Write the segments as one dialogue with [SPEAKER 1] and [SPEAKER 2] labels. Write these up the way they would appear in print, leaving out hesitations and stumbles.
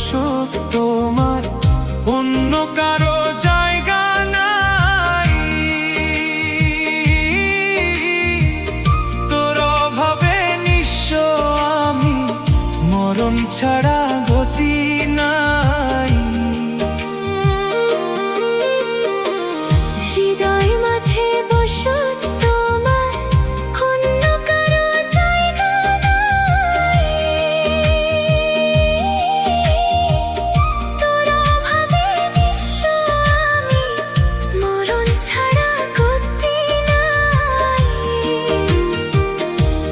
[SPEAKER 1] বসত তোমার, অন্য কারো জায়গা নাই। তোর অভাবে নিঃস্ব আমি, মরণ ছাড়া গতি নাই।
[SPEAKER 2] হৃদয় মাঝে বসত তোমার, অন্য কারো জায়গা নাই। তোর অভাবে নিঃস্ব আমি, মরণ ছাড়া গতি নাই।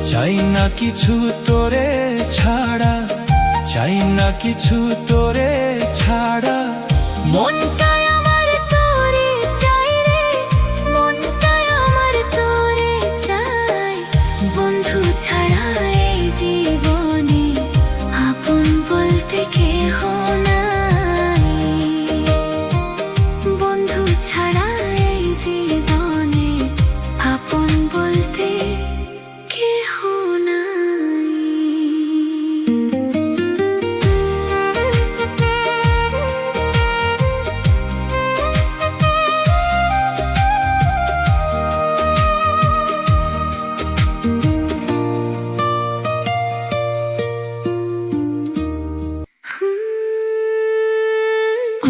[SPEAKER 1] চাই না কিছু তোরে ছাড়া, চাই না কিছু তোরে ছাড়া।
[SPEAKER 2] মনটাই আমার তোরে চাই রে, মনটাই আমার তোরে চাই। বন্ধু ছাড়া এই জীবনে আপন বলতে কেহ নাই। বন্ধু ছাড়া এই জীবনে আপন বলতে কেহ নাই।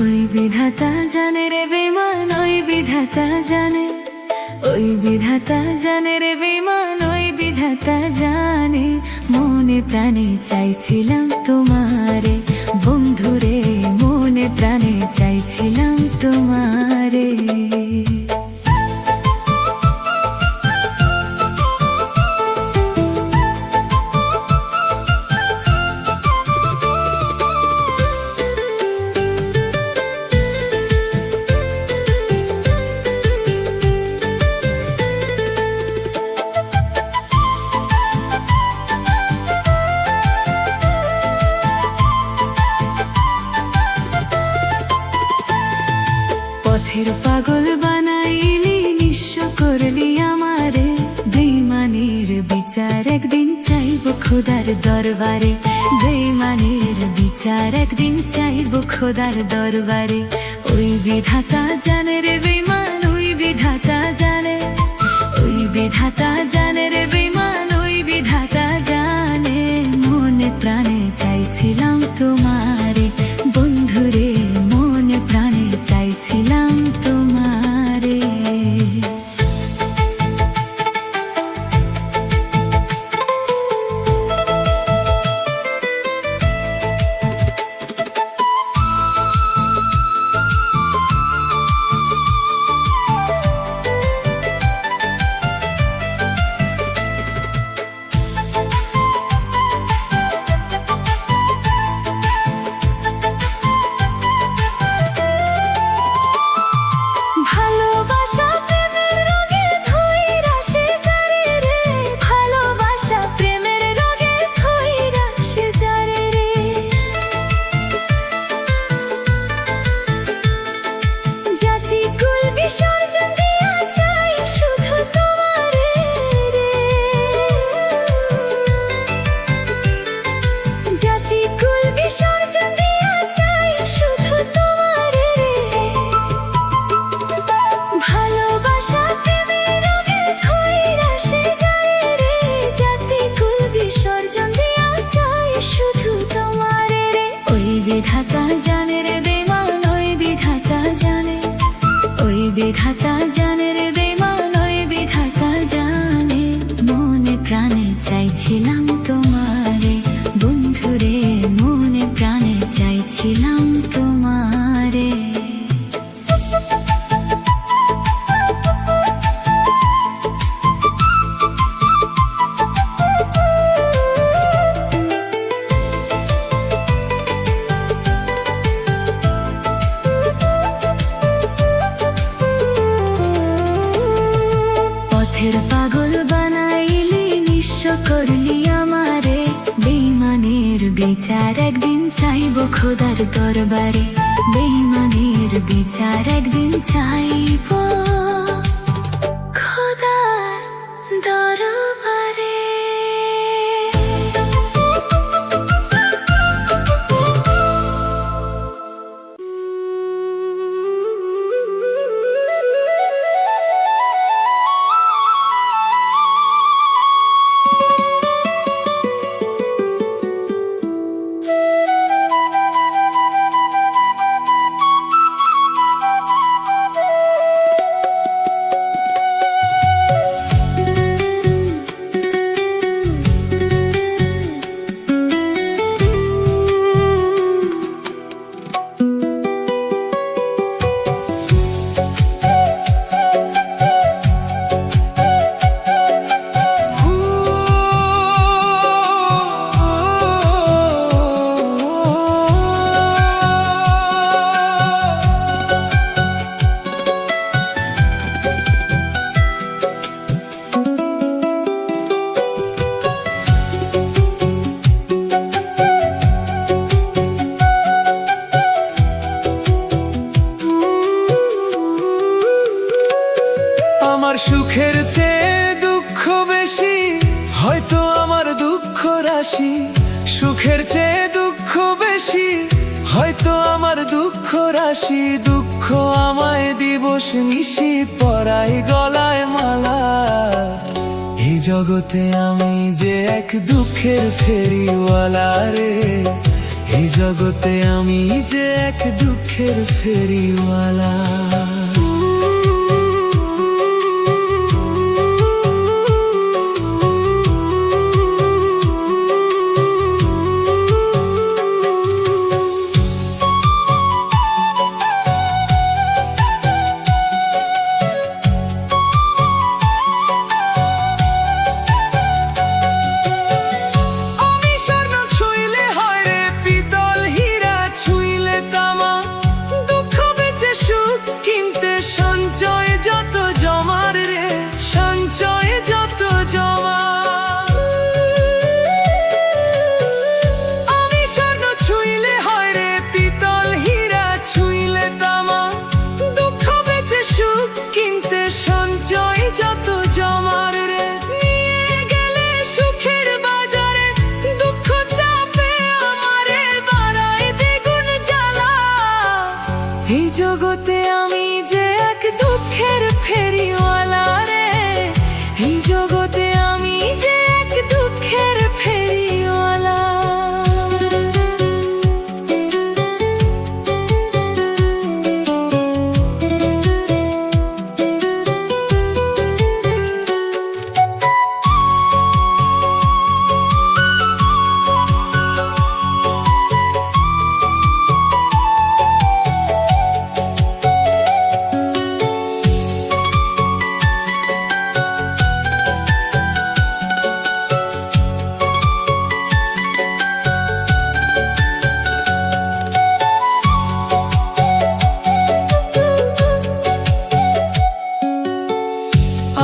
[SPEAKER 2] ওই বিধাতা জানে রে বেমান, ওই বিধাতা জানে, ওই বিধাতা জানে রে বেমান, ওই বিধাতা জানে। মনে প্রাণে চাইছিলাম তোমারে বন্ধুরে, মনে প্রাণে চাইছিলাম তোমারে। পথের পাগল বানাইলি, নিঃস্ব করলি আমারে। বেঈমানের বিচার একদিন চাইব খোদার দরবারে, বেঈমানের বিচার একদিন চাইব খোদার দরবারে। ওই বিধাতা জানে রে বেঈমান, ওই বিধাতা জানে, ওই বিধাতা জানে রে বেঈমান, ওই বিধাতা জানে। মনে প্রাণে চাইছিলাম তোমারে বন্ধুরে, মনে প্রাণে চাইছিলাম তোমারে। ভালোবাসা প্রেমের রোগে ধইরা সে যারে রে, ভালোবাসা প্রেমের রোগে ধইরা সে যারে রে। জাতি কুল বিসর্জন দিয়া চাই শুধু তোমারে রে। জাতি কুল বিসর্জন দিয়া চাই শুধু তোমারে রে। ভালোবাসা প্রেমের রোগে ধইরা সে যারে রে, জাতি কুল বিসর্জন দিয়া চাই শুধু তোমারে রে। ওই বিধাতা জানে রে বেঈমান, ওই বিধাতা জানে, ওই বিধাতা জানে রে বেঈমান, ওই বিধাতা জানে। মনে প্রাণে চাইছিলাম তোমারে বন্ধুরে, মনে প্রাণে চাইছিলাম তোমারে। পথের পাগল বানাইলি, নিঃস্ব করলি আমারে। বেঈমানের বিচার একদিন চাইব খোদার দরবারে, বেঈমানের বিচার একদিন চাইব খোদার দরবারে।
[SPEAKER 1] চেয়ে দুঃখ বেশি, হয়তো আমার দুঃখ রাশি। সুখের চেয়ে দুঃখ বেশি, হয়তো আমার দুঃখ রাশি। দুঃখ আমায় দিবস নিশি পরাই গলায় মালা। এই জগতে আমি যে এক দুঃখের ফেরিওয়ালা রে, এই জগতে আমি যে এক দুঃখের ফেরিওয়ালা। এই জগতে আমি যে এক দুঃখের ফেরিওয়ালা রে, এই জগতে আমি যে এক দুঃখের ফেরিওয়ালা।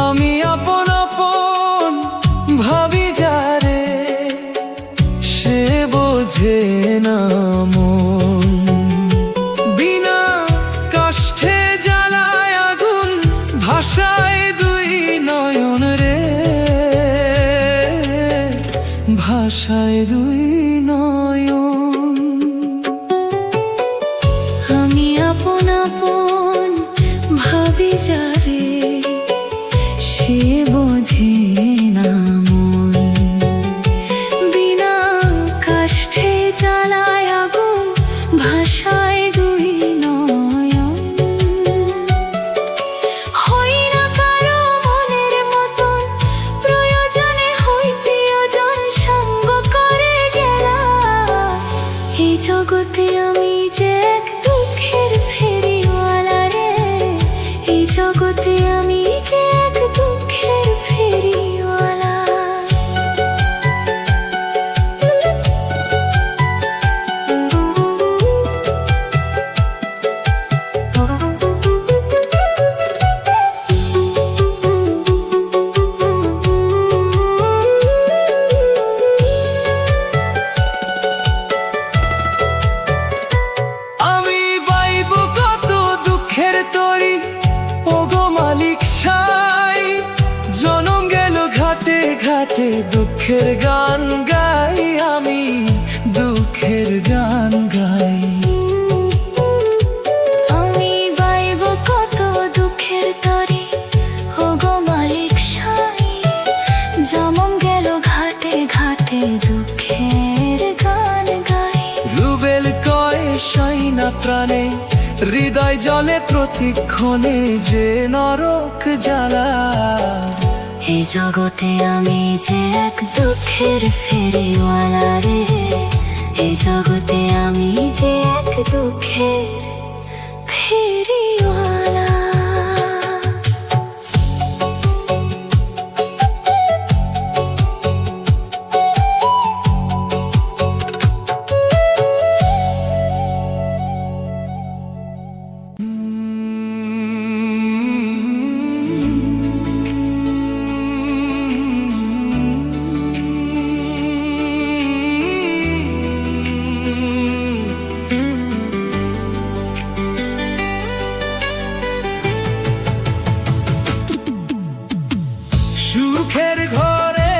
[SPEAKER 1] আমি আপন আপন ভাবি যারে, সে বোঝে না মন। বিনা কষ্টে জ্বালায় আগুন, ভাষায় দুই নয়ন রে, ভাষায় দুই নয়ন। আমি আপন আপন ভাবি যারে, সে বোঝে না মন। বিনা কষ্টে জ্বালায় আগুন, ভাষায় দুই নয়ন। হই না কারো মনের মতন, প্রয়োজনে হই প্রিয়জন সঙ্গ করে গেলা। এই জগতে আমি যে এক দুঃখের ফেরিওয়ালা রে, এই জগতে আমি যে এক দুঃখের ফেরিওয়ালা। আমি বাইব কত দুঃখের তরি, ওগো মালিক সাই। জনম গেল ঘাটে ঘাটে, দুঃখের গান গাই আমি, দুঃখের গান গাই। আমি বাইব কত দুঃখের তরি, ওগো মালিক সাই। জনম গেল ঘাটে ঘাটে, দুঃখের গান গাই। রুবেল কয় সাইনা প্রাণে, হৃদয় জলে প্রতিক্ষণে যে নরক জ্বালা। এই জগতে আমি যে এক দুঃখের ফেরিওয়ালা রে, এই জগতে আমি যে এক দুঃখের ফেরিওয়ালা।
[SPEAKER 3] সুখের ঘরে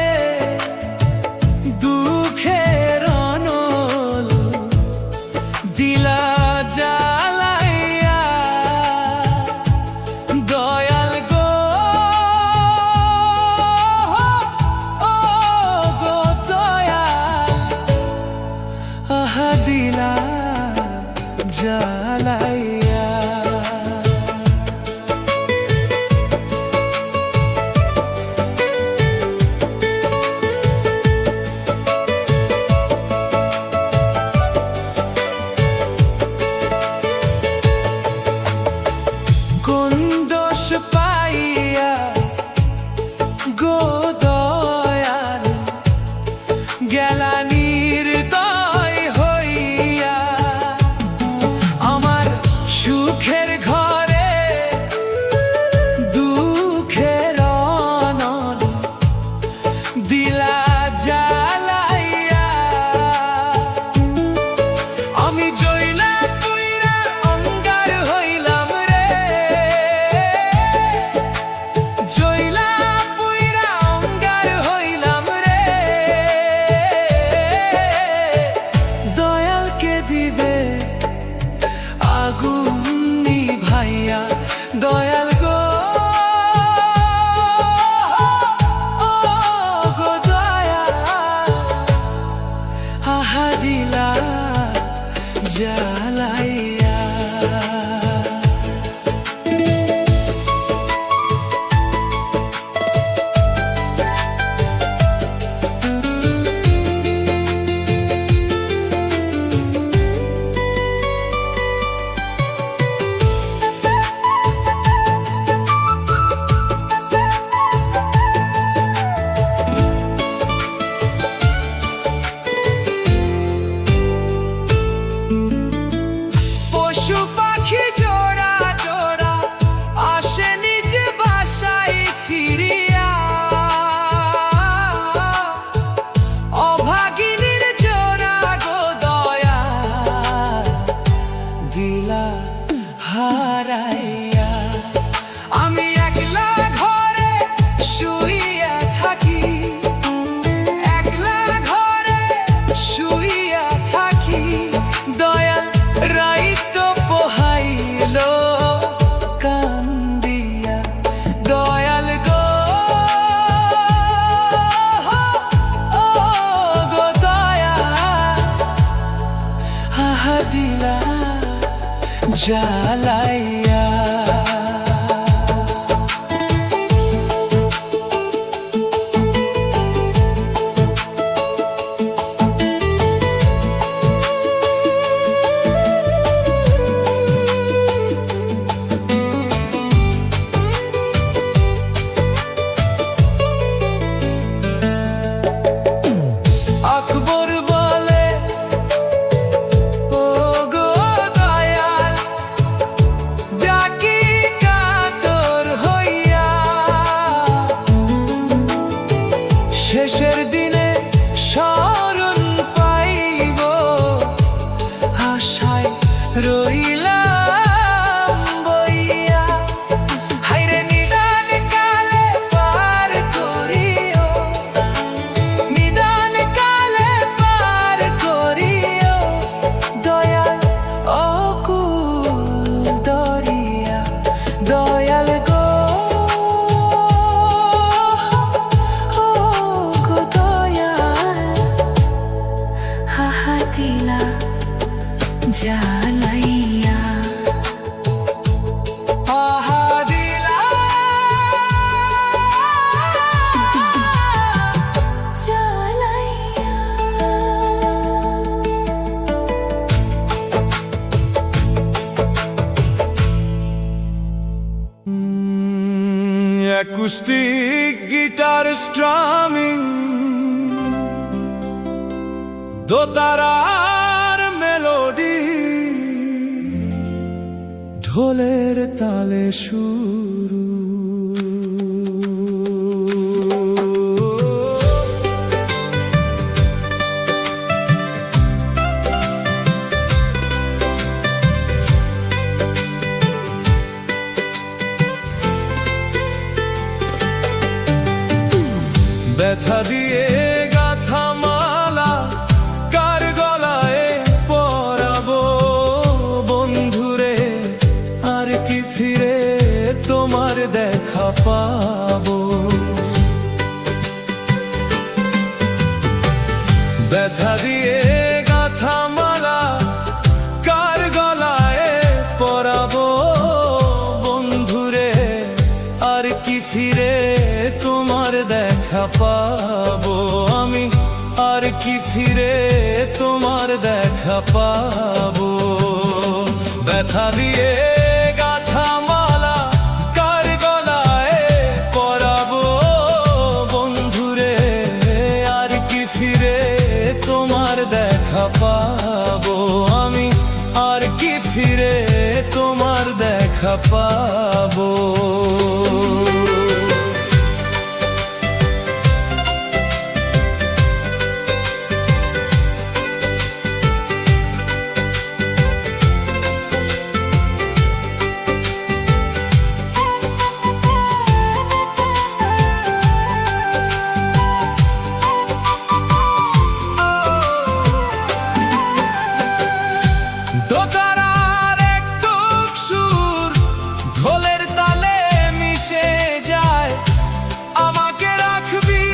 [SPEAKER 3] দুঃখের অনল দিলা জ্বালাইয়া দয়াল গো, ও গো দয়াল, আহা দিলা জ্বালাইয়া। কোন দোষ পাইয়া গো দয়াল গেলা নির্দয় হইয়া, আমার সুখের ঘরে দুঃখের অনল দিলা জ্বালাইয়া। আমি জইলা পুইরা অঙ্গার হইলাম রে, জইলা পুইরা অঙ্গার হইলাম রে, দয়ালকে দিবে আগুন নিভাইয়া, দয়াল গো, ও গো দয়াল, আহা দিলা জ্বালাইয়া। পশু পাখি জোড়া জোড়া আসে নিজ বাসায় ফিরিয়া, অভাগিনীর জোড়া গো দয়া দিলা হারাইয়া। আমি একলা ঘরে শুইয়া থাকি, একলা ঘরে শুইয়া থাকি, দয়াল রাইত পোহাইল কান্দিয়া, দয়াল গো, ও গো দয়াল, আহা দিলা জ্বালাইয়া। আকবর বলে ও গো দয়াল, ডাকি কাতর হইয়া, শেষের দিনে শরণ পাইব আশায় রইলাম বইয়া। হায়রে নিদান কালে পার করিও, নিদান কালে পার করিও, দয়াল অকুল দরিয়া, দয়াল গো, ও গো দয়াল, আহা দিলা জ্বালাইয়া, আহা দিলা জ্বালাইয়া। অ্যাকুস্টিক গিটার স্ট্রামিং, দোতারার মেলোডি, ঢোলের তালে শুরু, ব্যথা দিয়ে গাথা মালা কার গলায় পরাবো বন্ধুরে, আর কি ফিরে তোমার দেখা পাবো। ব্যথা দিয়ে গাথা মালা কার গলায় পরাবো বন্ধুরে, আর কি ফিরে তোমার দেখা পাবো আমি, আর কি ফিরে তোমার দেখা পাবো। ব্যথা দিয়ে গাথা মালা কার গলায় পরাবো বন্ধুরে, আর কি ফিরে তোমার দেখা পাবো আমি, আর কি ফিরে তোমার দেখা পাবো। দোতারার একটু সুর ঢোলের তালে মিশে যায়, আমাকে রাখবি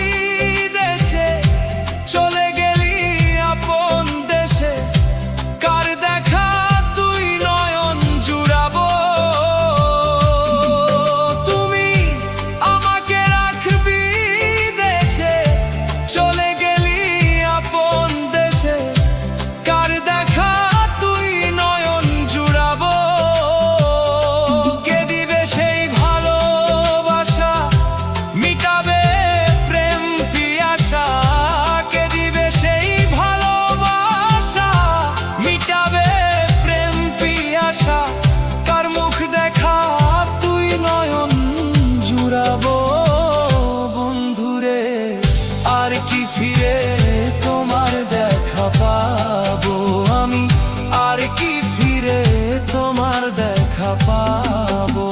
[SPEAKER 3] দেশে চলে গেলি আপন দেশে, কার দেখা তুই নয়ন জুড়াবো। তুমি আমাকে রাখবি দেশে চলে গেলি আপন দেশে, কার দেখা বন্ধুরে, আর কি ফিরে তোমার দেখা পাবো আমি, আর কি ফিরে তোমার দেখা পাবো।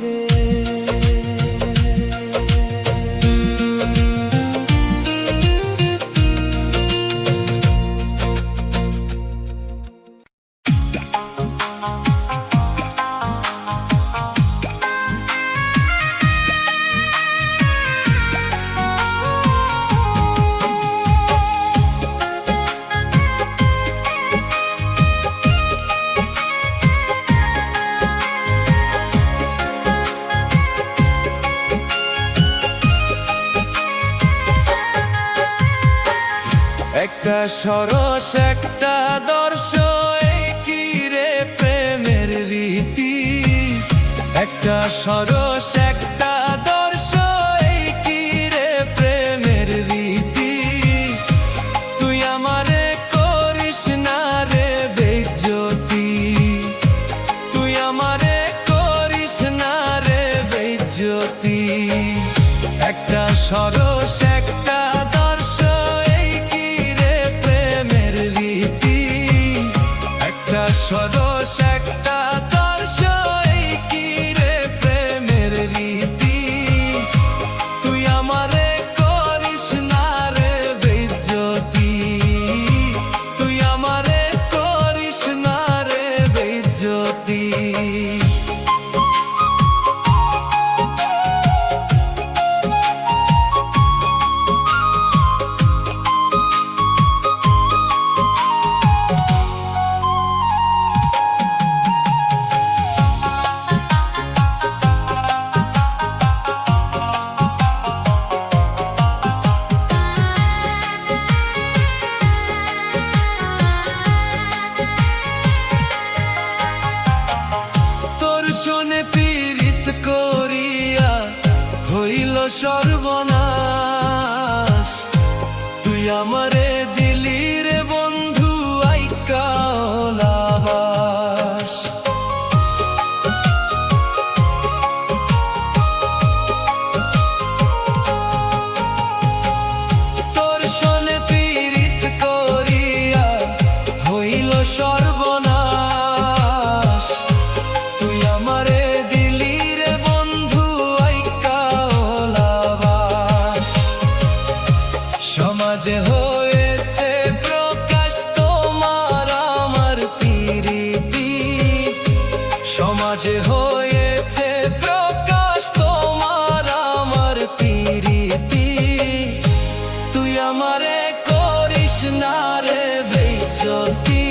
[SPEAKER 3] ফিরে। একটা সরস একটা দর্শ এই কি রে প্রেমের রীতি। একটা সরস একটা দর্শ এই কি রে প্রেমের রীতি। তুই আমারে করিস না রে বেইজ্জতি, তুই আমারে করিস না রে বেইজ্জতি। একটা সরস একটা দর্শ এই কি রে প্রেমের রীতি। একটা সরস একটা দর্শ এই কি রে প্রেমের রীতি। তুই আমারে করিস না রে বেইজ্জতি, তুই আমারে করিস না রে বেইজ্জতি। শোনে পীড়িত করিয়া হইল সর্বনাশ। তুই আমারে দিলি রে বন্ধু আইকা ওলাবাস। তোর শোনে পীড়িত করিয়া হইল সর্বনাশ। তুই আমারে দিলি রে বন্ধু আইকা ওলাবাস। সমাজে হয়েছে প্রকাশ তোমার আমার প্রীতি। সমাজে হয়েছে প্রকাশ তোমার আমার প্রীতি। তুই আমারে করিস না রে বেইজ্জতি,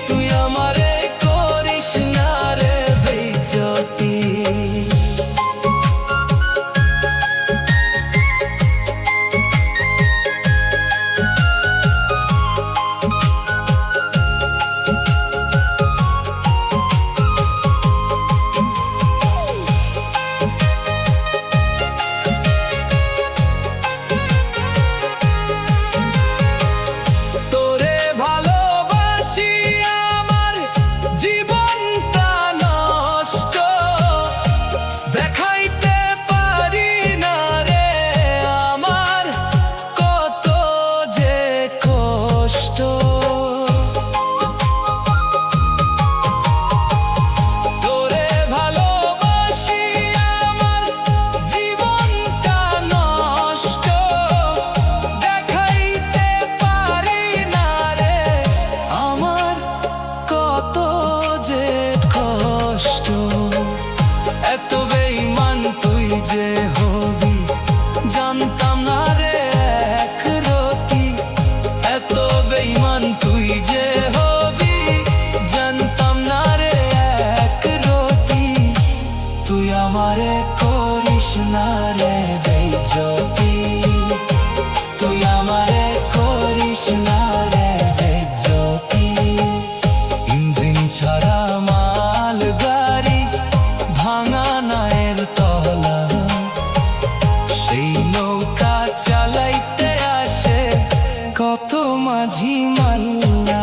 [SPEAKER 3] তুই আমারে করিস না রে বেইজ্জতি। তোরে ভালোবাসি আমার জীবনটা নষ্ট, দেখাইতে পারি না রে আমার কত যে কষ্ট। তোরে ভালোবাসি আমার জীবনটা নষ্ট, দেখাইতে পারি না রে আমার কত যে কষ্ট। এত বেঈমান তুই যে হবি জানতাম না রে এক রতি। এত বেঈমান তুই যে হবি জানতাম না রে এক রতি। তুই আমারে করিস না রে বেইজ্জতি, তুই আমারে করিস না রে বেইজ্জতি। ইঞ্জিন ছাড়া মাল গাড়ি ভাঙা নায়ের তলা, সেই নৌকা চালাইতে আসে কত মাঝি মাল্লা।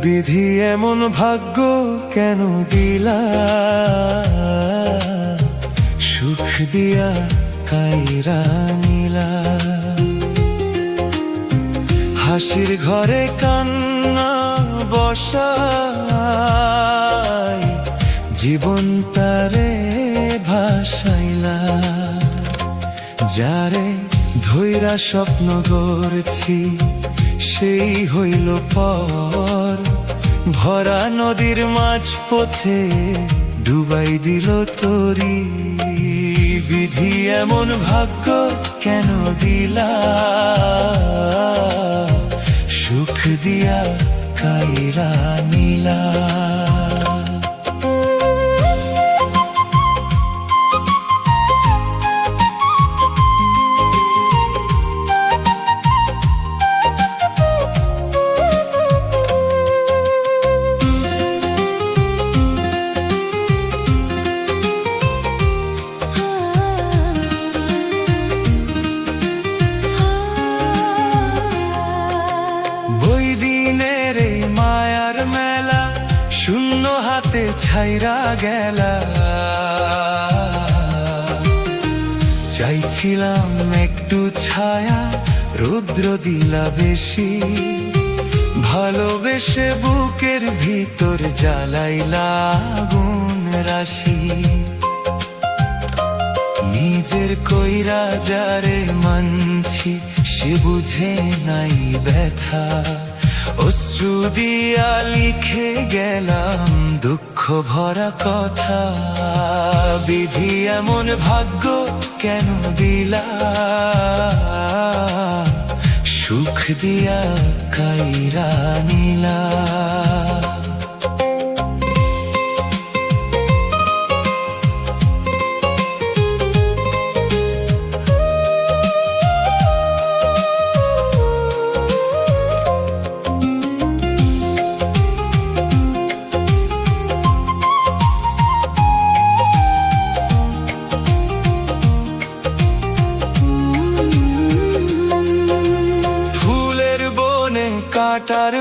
[SPEAKER 3] বিধি এমন ভাগ্য কেন দিলা, সুখ দিয়া কাইরা নিলা। হাসির ঘরে কান্না বসাই, জীবন তারে ভাসাইলা। যারে ধৈরা স্বপ্ন গড়ছি সেই হইল পর, ভরা নদীর মাঝ পথে ডুবাই দিল তরি। বিধি এমন ভাগ্য কেন দিলা, সুখ দিয়া কাইরা নিলা। শূন্য হাতে ছাইরা গেলা, চাইছিলাম একটু ছায়া, রুদ্র দিলা বেশি। ভালোবেসে বুকের ভিতর জ্বালাইলা আগুন রাশি। নিজের কইরা যারে মানছি সে বুঝে নাই ব্যথা, অশ্রু দিয়া লিখে গেলাম দুঃখ ভরা কথা। বিধি এমন ভাগ্য কেন দিলা, সুখ দিয়া কাইরা নিলা। কাটার